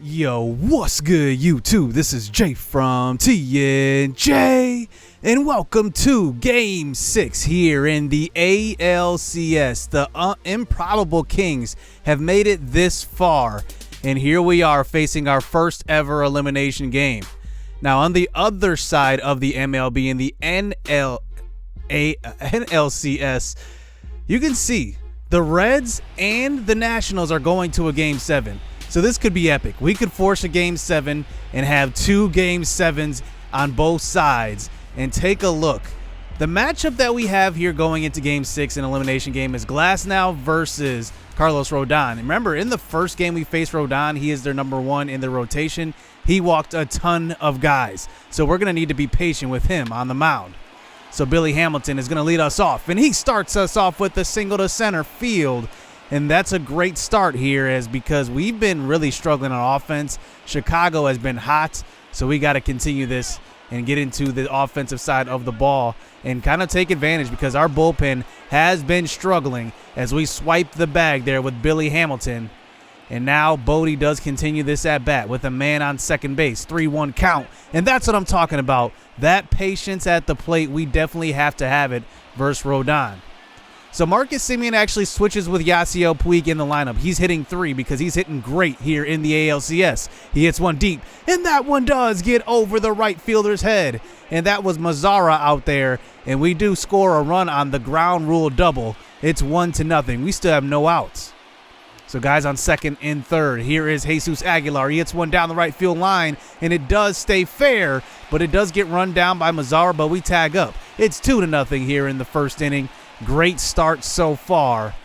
Yo, what's good, YouTube? This is Jay from TNJ, and welcome to Game 6 here in the ALCS. The Improbable Kings have made it this far, and here we are facing our first ever elimination game. Now, on the other side of the MLB and the NLCS, you can see the Reds and the Nationals are going to a Game 7. So this could be epic. We could force a Game 7 and have 2 Game 7s on both sides. And take a look. The matchup that we have here going into Game 6 in elimination game is Glasnow versus Carlos Rodon. Remember, in the first game we faced Rodon, he is their #1 in the rotation. He walked a ton of guys. So we're going to need to be patient with him on the mound. So Billy Hamilton is going to lead us off. And he starts us off with the single to center field. And that's a great start here because we've been really struggling on offense. Chicago has been hot, so we got to continue this and get into the offensive side of the ball and kind of take advantage because our bullpen has been struggling as we swipe the bag there with Billy Hamilton. And now Bodie does continue this at bat with a man on second base, 3-1 count. And that's what I'm talking about. That patience at the plate, we definitely have to have it versus Rodon. So Marcus Semien actually switches with Yasiel Puig in the lineup. He's hitting 3 because he's hitting great here in the ALCS. He hits one deep, and that one does get over the right fielder's head. And that was Mazzara out there, and we do score a run on the ground rule double. It's 1-0. We still have no outs. So guys on second and third, here is Jesus Aguilar. He hits one down the right field line, and it does stay fair, but it does get run down by Mazzara, but we tag up. It's 2-0 here in the first inning. Great start so far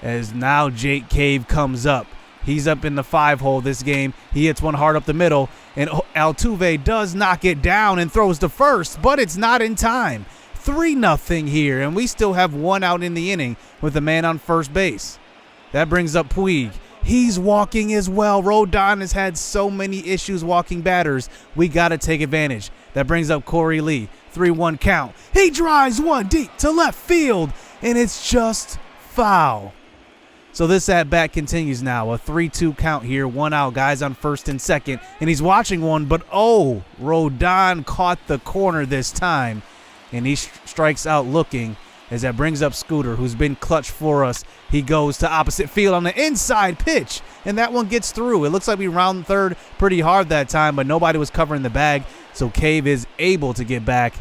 as now Jake Cave comes up. He's up in the 5-hole this game. He hits one hard up the middle, and Altuve does knock it down and throws to first, but it's not in time. 3-0 here, and we still have 1 out in the inning with a man on first base. That brings up Puig. He's walking as well. Rodon has had so many issues walking batters. We got to take advantage. That brings up Corey Lee. 3-1 count. He drives one deep to left field, and it's just foul. So this at-bat continues now. A 3-2 count here. 1 out. Guys on first and second, and he's watching one, but oh, Rodon caught the corner this time, and he strikes out looking. As that brings up Scooter, who's been clutch for us. He goes to opposite field on the inside pitch, and that one gets through. It looks like we round third pretty hard that time, but nobody was covering the bag, so Cave is able to get back.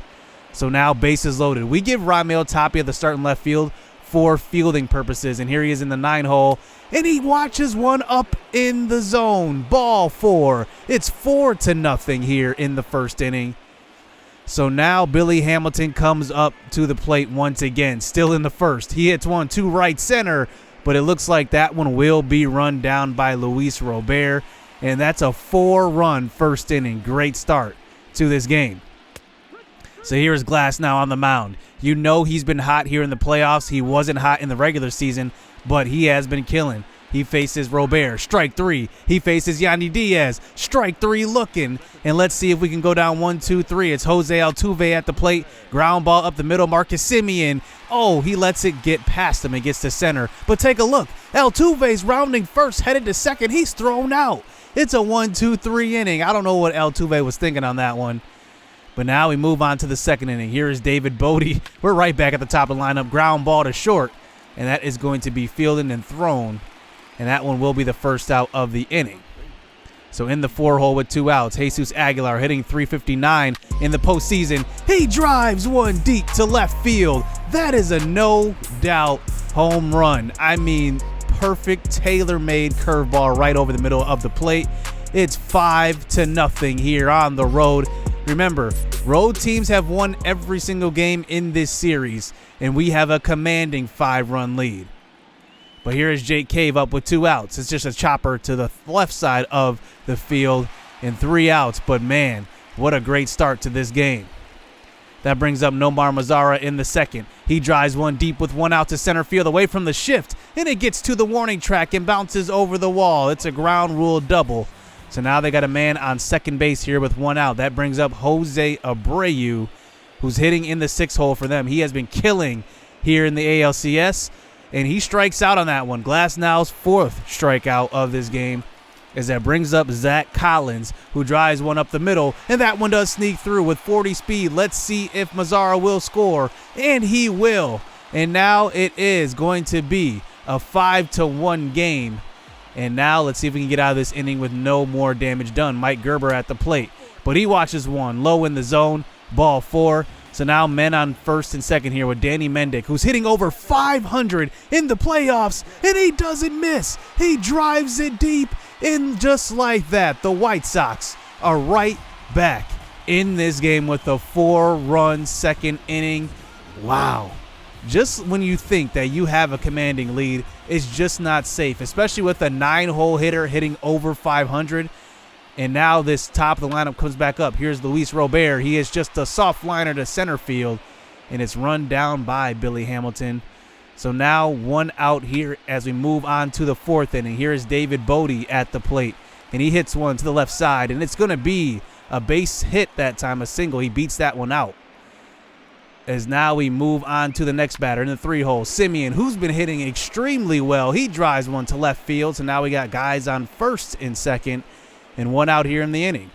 So now bases loaded. We give Raimel Tapia the start in left field for fielding purposes, and here he is in the 9-hole, and he watches one up in the zone. Ball 4. It's 4-0 here in the first inning. So now Billy Hamilton comes up to the plate once again, still in the first. He hits one to right center, but it looks like that one will be run down by Luis Robert, and that's a 4-run first inning. Great start to this game. So here's Glasnow on the mound. You know he's been hot here in the playoffs. He wasn't hot in the regular season, but he has been killing. He faces Robert, strike 3. He faces Yandy Diaz, strike 3 looking. And let's see if we can go down 1-2-3. It's Jose Altuve at the plate. Ground ball up the middle, Marcus Semien. Oh, he lets it get past him and gets to center. But take a look. Altuve's rounding first, headed to second. He's thrown out. It's a 1-2-3 inning. I don't know what Altuve was thinking on that one. But now we move on to the second inning. Here is David Bodie. We're right back at the top of the lineup. Ground ball to short. And that is going to be fielded and thrown. And that one will be the first out of the inning. So in the 4-hole with 2 outs, Jesus Aguilar hitting .359 in the postseason. He drives one deep to left field. That is a no-doubt home run. I mean, perfect tailor-made curveball right over the middle of the plate. It's 5-0 here on the road. Remember, road teams have won every single game in this series, and we have a commanding 5-run lead. But here is Jake Cave up with 2 outs. It's just a chopper to the left side of the field and 3 outs. But, man, what a great start to this game. That brings up Nomar Mazzara in the second. He drives one deep with 1 out to center field away from the shift. And it gets to the warning track and bounces over the wall. It's a ground rule double. So now they got a man on second base here with 1 out. That brings up Jose Abreu, who's hitting in the 6-hole for them. He has been killing here in the ALCS. And he strikes out on that one. Glasnow's 4th strikeout of this game. as that brings up Zach Collins, who drives one up the middle, and that one does sneak through with 40 speed. Let's see if Mazzara will score, and he will. And now it is going to be a 5-1 game. And now let's see if we can get out of this inning with no more damage done. Mike Gerber at the plate, but he watches one low in the zone, ball 4. So now men on first and second here with Danny Mendick, who's hitting over 500 in the playoffs, and he doesn't miss. He drives it deep, and just like that, the White Sox are right back in this game with a 4-run second inning. Wow. Just when you think that you have a commanding lead, it's just not safe, especially with a 9-hole hitter hitting over 500. And now this top of the lineup comes back up. Here's Luis Robert. He is just a soft liner to center field, and it's run down by Billy Hamilton. So now 1 out here as we move on to the 4th inning. Here is David Bodie at the plate, and he hits one to the left side, and it's going to be a base hit that time, a single. He beats that one out. As now we move on to the next batter in the 3-hole, Simeon, who's been hitting extremely well. He drives one to left field, so now we got guys on first and second, and 1 out here in the inning.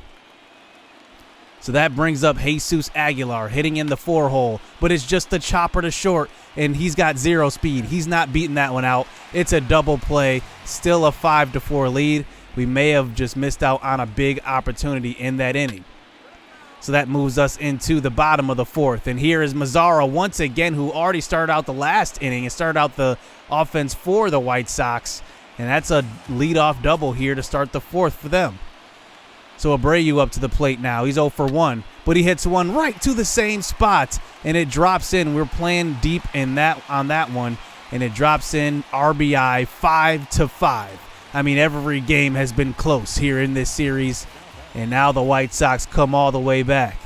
So that brings up Jesus Aguilar hitting in the 4-hole, but it's just a chopper to short, and he's got 0 speed. He's not beating that one out. It's a double play, still a 5-4 lead. We may have just missed out on a big opportunity in that inning. So that moves us into the bottom of the 4th. And here is Mazzara once again, who already started out the last inning and started out the offense for the White Sox. And that's a leadoff double here to start the 4th for them. So Abreu up to the plate now. He's 0 for 1, but he hits one right to the same spot, and it drops in. We're playing deep in that on that one, and it drops in RBI 5-5. I mean, every game has been close here in this series. And now the White Sox come all the way back.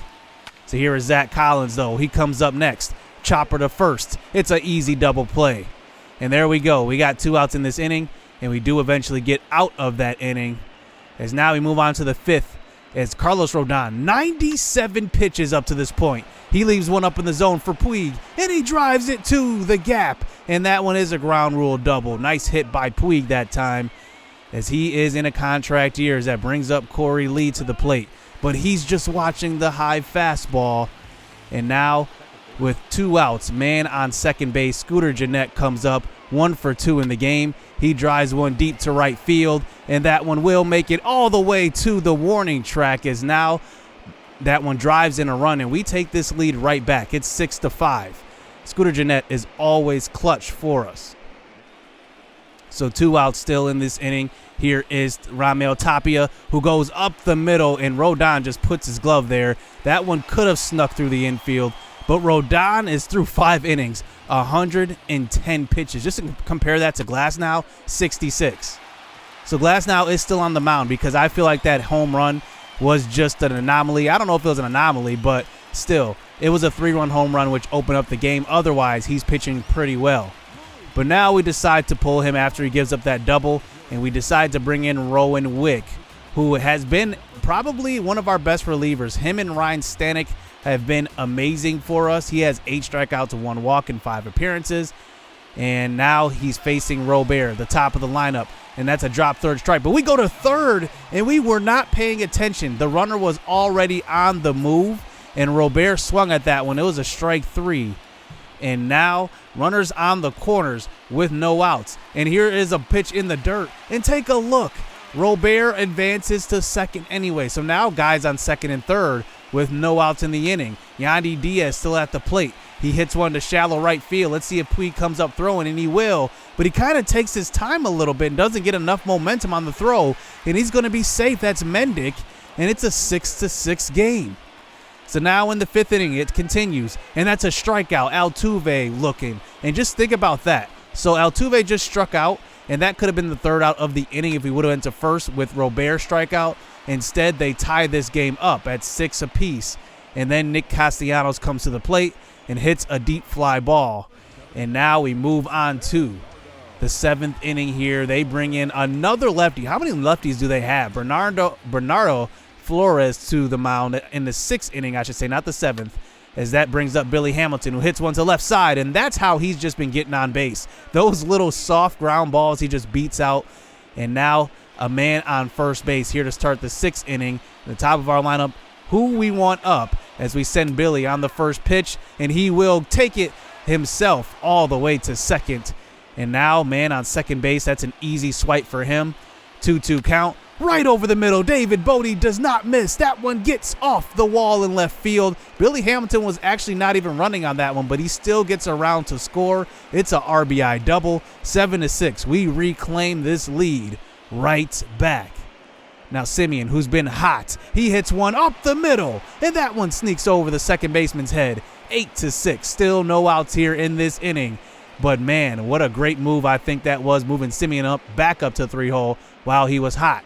So here is Zach Collins, though. He comes up next. Chopper to first. It's an easy double play. And there we go. We got 2 outs in this inning, and we do eventually get out of that inning. As now we move on to the 5th. As Carlos Rodon, 97 pitches up to this point. He leaves one up in the zone for Puig, and he drives it to the gap. And that one is a ground rule double. Nice hit by Puig that time, as he is in a contract year, as that brings up Corey Lee to the plate. But he's just watching the high fastball. And now with 2 outs, man on second base, Scooter Gennett comes up, 1 for 2 in the game. He drives one deep to right field, and that one will make it all the way to the warning track, as now that one drives in a run, and we take this lead right back. It's 6-5. Scooter Gennett is always clutch for us. So 2 outs still in this inning. Here is Ramel Tapia, who goes up the middle, and Rodon just puts his glove there. That one could have snuck through the infield, but Rodon is through 5 innings, 110 pitches. Just to compare that to Glasnow, 66. So Glasnow is still on the mound, because I feel like that home run was just an anomaly. I don't know if it was an anomaly, but still, it was a 3-run home run, which opened up the game. Otherwise, he's pitching pretty well. But now we decide to pull him after he gives up that double, and we decide to bring in Rowan Wick, who has been probably one of our best relievers. Him and Ryan Stanek have been amazing for us. He has 8 strikeouts, 1 walk, in 5 appearances. And now he's facing Robert, the top of the lineup, and that's a drop third strike. But we go to third, and we were not paying attention. The runner was already on the move, and Robert swung at that one. It was a strike 3. And now runners on the corners with no outs. And here is a pitch in the dirt. And take a look. Robert advances to second anyway. So now guys on second and third with no outs in the inning. Yandy Diaz still at the plate. He hits one to shallow right field. Let's see if Puig comes up throwing, and he will. But he kind of takes his time a little bit and doesn't get enough momentum on the throw. And he's going to be safe. That's Mendick. And it's a 6-6 game. So now in the 5th inning, it continues, and that's a strikeout. Altuve looking, and just think about that. So Altuve just struck out, and that could have been the 3rd out of the inning if we would have went to first with Robert strikeout. Instead, they tie this game up at 6 apiece, and then Nick Castellanos comes to the plate and hits a deep fly ball. And now we move on to the 7th inning here. They bring in another lefty. How many lefties do they have? Bernardo Flores to the mound in the 6th inning, I should say, not the 7th, as that brings up Billy Hamilton, who hits one to left side, and that's how he's just been getting on base. Those little soft ground balls he just beats out, and now a man on first base here to start the 6th inning. The top of our lineup, who we want up as we send Billy on the first pitch, and he will take it himself all the way to second. And now, man on second base, that's an easy swipe for him. 2-2 count. Right over the middle. David Bodie does not miss. That one gets off the wall in left field. Billy Hamilton was actually not even running on that one, but he still gets around to score. It's a RBI double. 7-6. We reclaim this lead right back. Now Simeon, who's been hot, he hits one up the middle, and that one sneaks over the second baseman's head. 8-6. Still no outs here in this inning. But man, what a great move I think that was, moving Simeon back up to 3-hole while he was hot.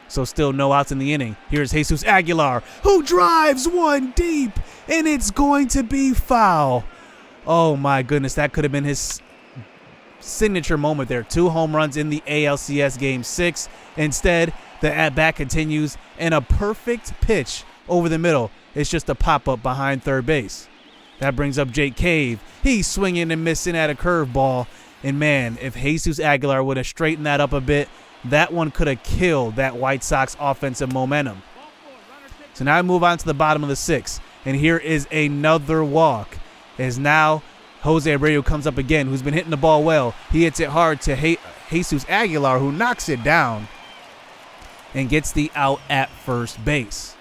So still no outs in the inning. Here's Jesus Aguilar, who drives one deep, and it's going to be foul. Oh my goodness, that could have been his signature moment there. 2 home runs in the ALCS Game 6. Instead, the at-bat continues, and a perfect pitch over the middle. It's just a pop-up behind third base. That brings up Jake Cave. He's swinging and missing at a curveball. And man, if Jesus Aguilar would have straightened that up a bit, that one could have killed that White Sox offensive momentum. So now I move on to the bottom of the 6th. And here is another walk. As now Jose Abreu comes up again, who's been hitting the ball well. He hits it hard to Jesus Aguilar, who knocks it down and gets the out at first base.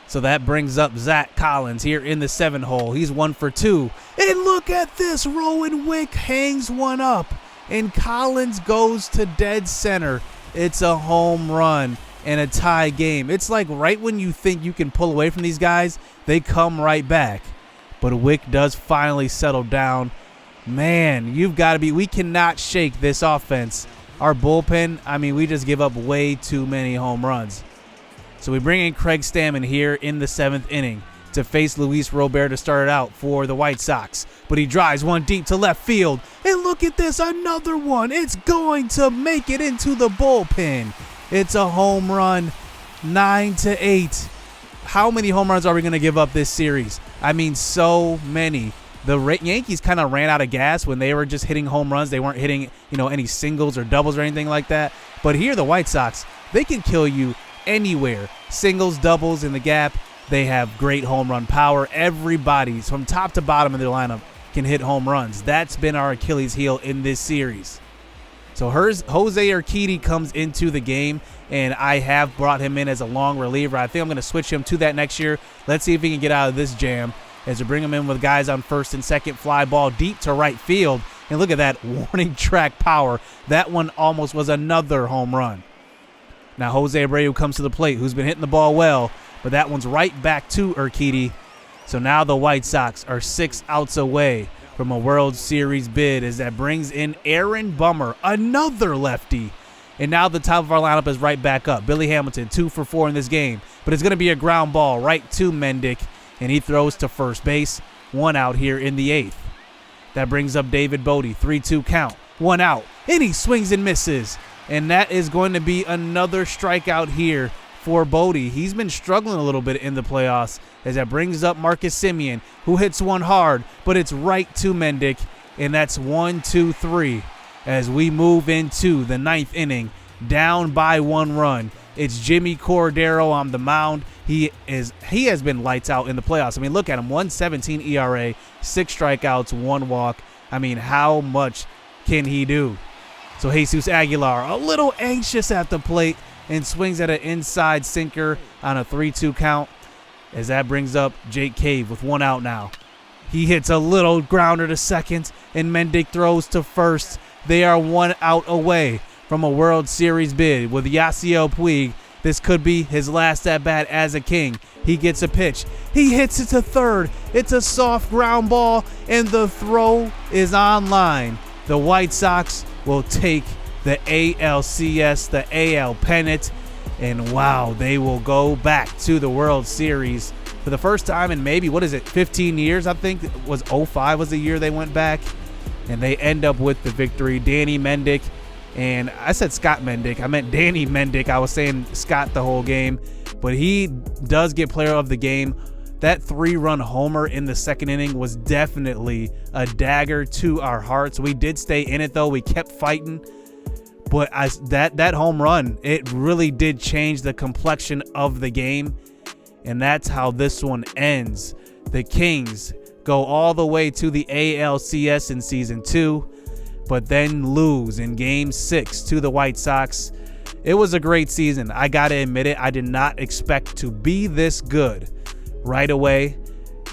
So that brings up Zach Collins here in the 7-hole. He's 1 for 2. And look at this. Rowan Wick hangs one up. And Collins goes to dead center. It's a home run and a tie game. It's like right when you think you can pull away from these guys, they come right back. But Wick does finally settle down. Man, we cannot shake this offense. Our bullpen, I mean, we just give up way too many home runs. So we bring in Craig Stammen here in the 7th inning to face Luis Robert to start it out for the White Sox. But he drives one deep to left field. And look at this, another one. It's going to make it into the bullpen. It's a home run, 9-8. How many home runs are we going to give up this series? I mean, so many. The Yankees kind of ran out of gas when they were just hitting home runs. They weren't hitting, any singles or doubles or anything like that. But here, the White Sox, they can kill you anywhere. Singles, doubles in the gap. They have great home run power. Everybody from top to bottom of their lineup can hit home runs. That's been our Achilles heel in this series. So Jose Urquidy comes into the game, and I have brought him in as a long reliever. I think I'm going to switch him to that next year. Let's see if he can get out of this jam as we bring him in with guys on first and second. Fly ball deep to right field. And look at that warning track power. That one almost was another home run. Now Jose Abreu comes to the plate, who's been hitting the ball well, but that one's right back to Urquidy. So now the White Sox are 6 outs away from a World Series bid, as that brings in Aaron Bummer, another lefty. And now the top of our lineup is right back up. Billy Hamilton, 2 for 4 in this game, but it's going to be a ground ball right to Mendick, and he throws to first base. 1 out here in the 8th. That brings up David Bodie, 3-2 count, 1 out, and he swings and misses. And that is going to be another strikeout here for Bodie. He's been struggling a little bit in the playoffs, as that brings up Marcus Simeon, who hits one hard, but it's right to Mendick, and that's 1-2-3 as we move into the 9th inning, down by 1 run. It's Jimmy Cordero on the mound. He has been lights out in the playoffs. I mean, look at him, 1.17 ERA, 6 strikeouts, 1 walk. I mean, how much can he do? So Jesus Aguilar, a little anxious at the plate, and swings at an inside sinker on a 3-2 count, as that brings up Jake Cave with 1 out now. He hits a little grounder to second, and Mendick throws to first. They are 1 out away from a World Series bid. With Yasiel Puig, this could be his last at-bat as a King. He gets a pitch. He hits it to third. It's a soft ground ball, and the throw is on line. The White Sox will take the ALCS, the AL pennant, and wow, they will go back to the World Series for the first time in maybe, 15 years? I think it was 05 was the year they went back, and they end up with the victory. Danny Mendick, and I said Scott Mendick. I meant Danny Mendick. I was saying Scott the whole game, but he does get player of the game. That 3-run homer in the 2nd inning was definitely a dagger to our hearts. We did stay in it, though. We kept fighting. But that home run, it really did change the complexion of the game. And that's how this one ends. The Kings go all the way to the ALCS in Season 2, but then lose in Game 6 to the White Sox. It was a great season. I got to admit it. I did not expect to be this good right away.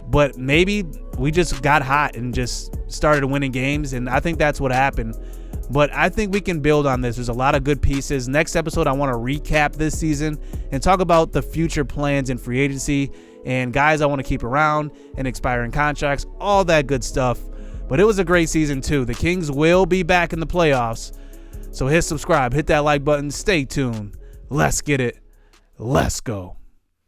But maybe we just got hot and just started winning games, and I think that's what happened. But I think we can build on this. There's a lot of good pieces. Next episode, I want to recap this season and talk about the future plans in free agency and guys I want to keep around and expiring contracts, all that good stuff. But it was a great season too. The Kings will be back in the playoffs. So hit subscribe, hit that like button, stay tuned. Let's get it. Let's go.